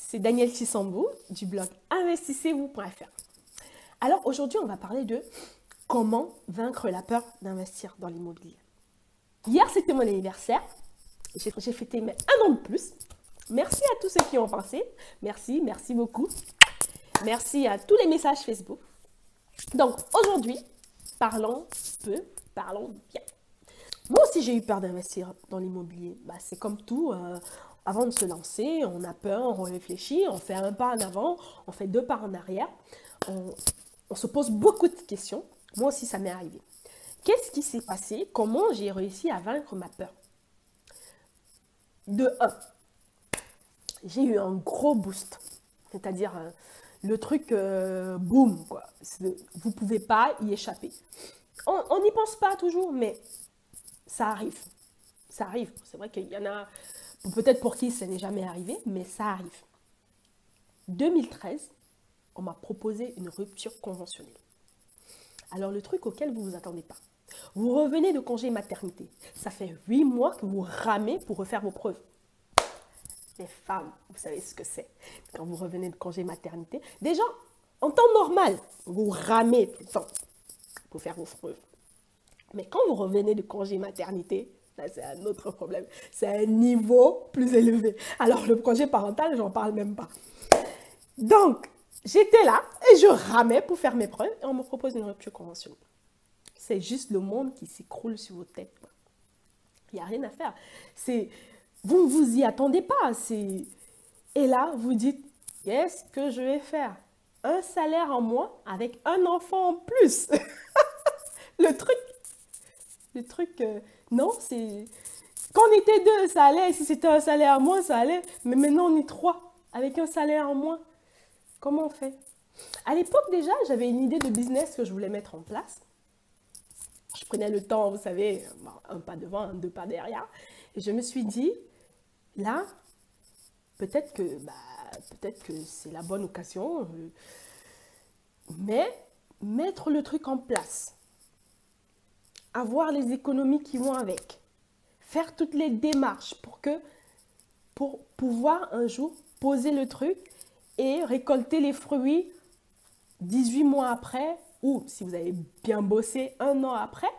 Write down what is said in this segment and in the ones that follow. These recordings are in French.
c'est Danielle Chisambou du blog investissez-vous.fr. Alors aujourd'hui, on va parler de comment vaincre la peur d'investir dans l'immobilier. Hier, c'était mon anniversaire. J'ai fêté un an de plus. Merci à tous ceux qui ont pensé. Merci beaucoup. Merci à tous les messages Facebook. Donc aujourd'hui, parlons peu, parlons bien. Moi aussi, j'ai eu peur d'investir dans l'immobilier. C'est comme tout. Avant de se lancer, on a peur, on réfléchit, on fait un pas en avant, on fait deux pas en arrière. On se pose beaucoup de questions. Moi aussi, ça m'est arrivé. Qu'est-ce qui s'est passé? Comment j'ai réussi à vaincre ma peur? De 1, j'ai eu un gros boost. C'est-à-dire le truc boum, quoi. Vous ne pouvez pas y échapper. On n'y pense pas toujours, mais ça arrive. Ça arrive. C'est vrai qu'il y en a, peut-être pour qui ça n'est jamais arrivé, mais ça arrive. 2013, on m'a proposé une rupture conventionnelle. Alors le truc auquel vous ne vous attendez pas. Vous revenez de congé maternité. Ça fait 8 mois que vous ramez pour refaire vos preuves. Les femmes, vous savez ce que c'est. Quand vous revenez de congé maternité, déjà, en temps normal, vous ramez tout le temps pour faire vos preuves. Mais quand vous revenez de congé maternité, là, c'est un autre problème. C'est un niveau plus élevé. Alors, le congé parental, j'en parle même pas. Donc, j'étais là et je ramais pour faire mes preuves et on me propose une rupture conventionnelle. C'est juste le monde qui s'écroule sur vos têtes. Il n'y a rien à faire. Vous ne vous y attendez pas. Et là, vous dites, qu'est-ce que je vais faire? Un salaire en moins avec un enfant en plus. Le truc, non, c'est... Quand on était deux, ça allait. Si c'était un salaire en moins, ça allait. Mais maintenant, on est trois avec un salaire en moins. Comment on fait? À l'époque, déjà, j'avais une idée de business que je voulais mettre en place. Je prenais le temps, vous savez, un pas devant, deux pas derrière. Et je me suis dit, là, peut-être que c'est la bonne occasion. Mais mettre le truc en place, avoir les économies qui vont avec, faire toutes les démarches pour pouvoir un jour poser le truc et récolter les fruits 18 mois après, ou si vous avez bien bossé un an après,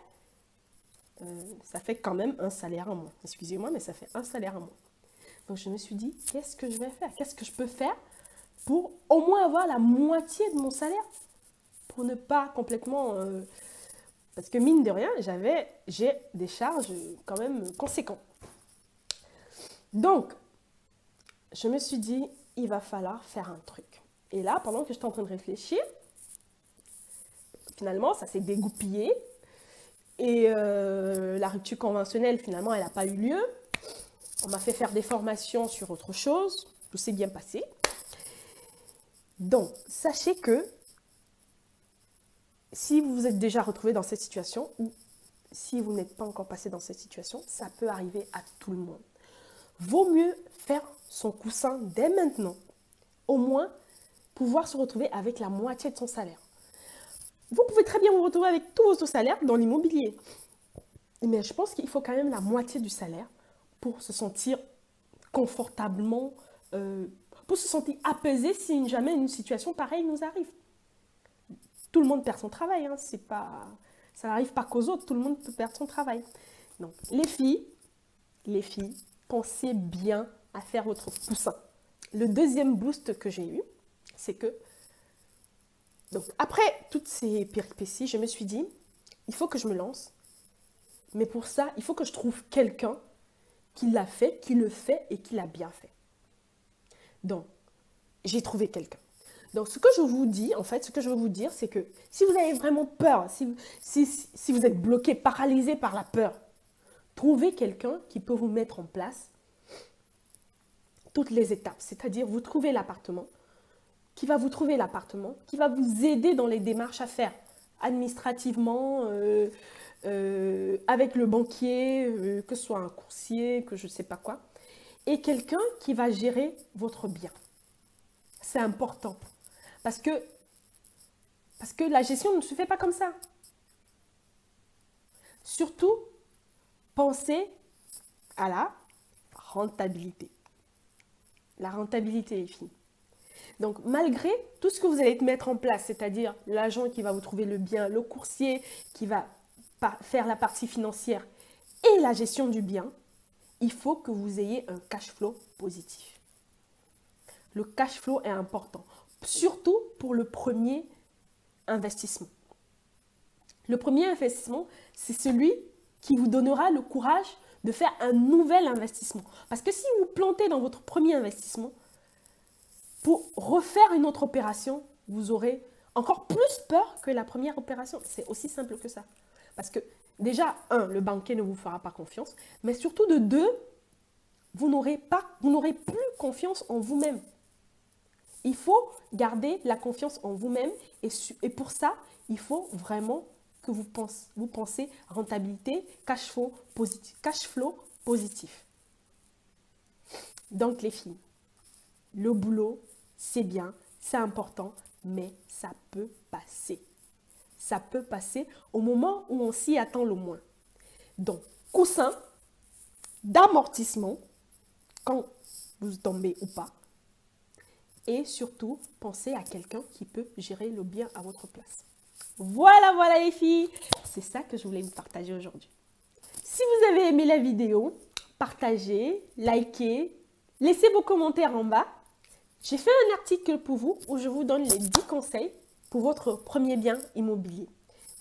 ça fait quand même un salaire en moins. Excusez-moi, mais ça fait un salaire en moins. Donc je me suis dit, qu'est-ce que je vais faire? Qu'est-ce que je peux faire pour au moins avoir la moitié de mon salaire? Pour ne pas complètement... parce que mine de rien, j'ai des charges quand même conséquentes. Donc, je me suis dit, il va falloir faire un truc. Et là, pendant que j'étais en train de réfléchir, finalement, ça s'est dégoupillé. Et la rupture conventionnelle, finalement, elle n'a pas eu lieu. On m'a fait faire des formations sur autre chose. Tout s'est bien passé. Donc, sachez que si vous vous êtes déjà retrouvé dans cette situation ou si vous n'êtes pas encore passé dans cette situation, ça peut arriver à tout le monde. Vaut mieux faire son coussin dès maintenant. Au moins, pouvoir se retrouver avec la moitié de son salaire. Vous pouvez très bien vous retrouver avec tout votre salaire dans l'immobilier. Mais je pense qu'il faut quand même la moitié du salaire pour se sentir confortablement, pour se sentir apaisé si jamais une situation pareille nous arrive. Tout le monde perd son travail, hein. Ça n'arrive pas qu'aux autres, tout le monde peut perdre son travail. Donc, les filles, pensez bien à faire votre coussin. Le deuxième boost que j'ai eu, c'est que, donc, après toutes ces péripéties, je me suis dit, il faut que je me lance. Mais pour ça, il faut que je trouve quelqu'un qui l'a fait, qui le fait et qui l'a bien fait. Donc, j'ai trouvé quelqu'un. Donc, ce que je vous dis, en fait, ce que je veux vous dire, c'est que si vous avez vraiment peur, si vous êtes bloqué, paralysé par la peur, trouvez quelqu'un qui peut vous mettre en place toutes les étapes. C'est-à-dire, vous trouvez l'appartement, qui va vous trouver l'appartement, qui va vous aider dans les démarches à faire, administrativement, avec le banquier, que ce soit un coursier, que je ne sais pas quoi, et quelqu'un qui va gérer votre bien. C'est important. Parce que la gestion ne se fait pas comme ça. Surtout, pensez à la rentabilité. La rentabilité, les filles. Donc, malgré tout ce que vous allez mettre en place, c'est-à-dire l'agent qui va vous trouver le bien, le coursier qui va faire la partie financière et la gestion du bien, il faut que vous ayez un cash flow positif. Le cash flow est important, surtout pour le premier investissement. Le premier investissement, c'est celui qui vous donnera le courage de faire un nouvel investissement. Parce que si vous plantez dans votre premier investissement, pour refaire une autre opération, vous aurez encore plus peur que la première opération. C'est aussi simple que ça. Parce que déjà, un, le banquier ne vous fera pas confiance, mais surtout de deux, vous n'aurez plus confiance en vous-même. Il faut garder la confiance en vous-même et pour ça, il faut vraiment que vous pensez rentabilité, cash flow positif. Donc les filles, le boulot, c'est bien, c'est important, mais ça peut passer. Ça peut passer au moment où on s'y attend le moins. Donc, coussin d'amortissement, quand vous tombez ou pas. Et surtout, pensez à quelqu'un qui peut gérer le bien à votre place. Voilà les filles, c'est ça que je voulais vous partager aujourd'hui. Si vous avez aimé la vidéo, partagez, likez, laissez vos commentaires en bas. J'ai fait un article pour vous où je vous donne les 10 conseils pour votre premier bien immobilier.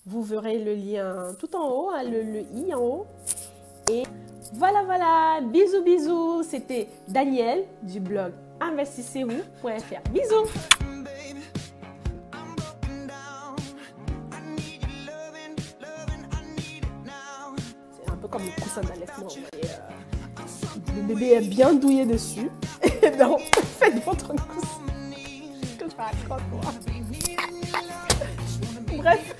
Vous verrez le lien tout en haut, hein, le i en haut. Et voilà, bisous, c'était Danielle du blog investissez-vous.fr. Bisous. C'est un peu comme le coussin d'allaitement. Le bébé est bien douillé dessus. Donc, faites votre coussin. Que je raconte, moi. Bref.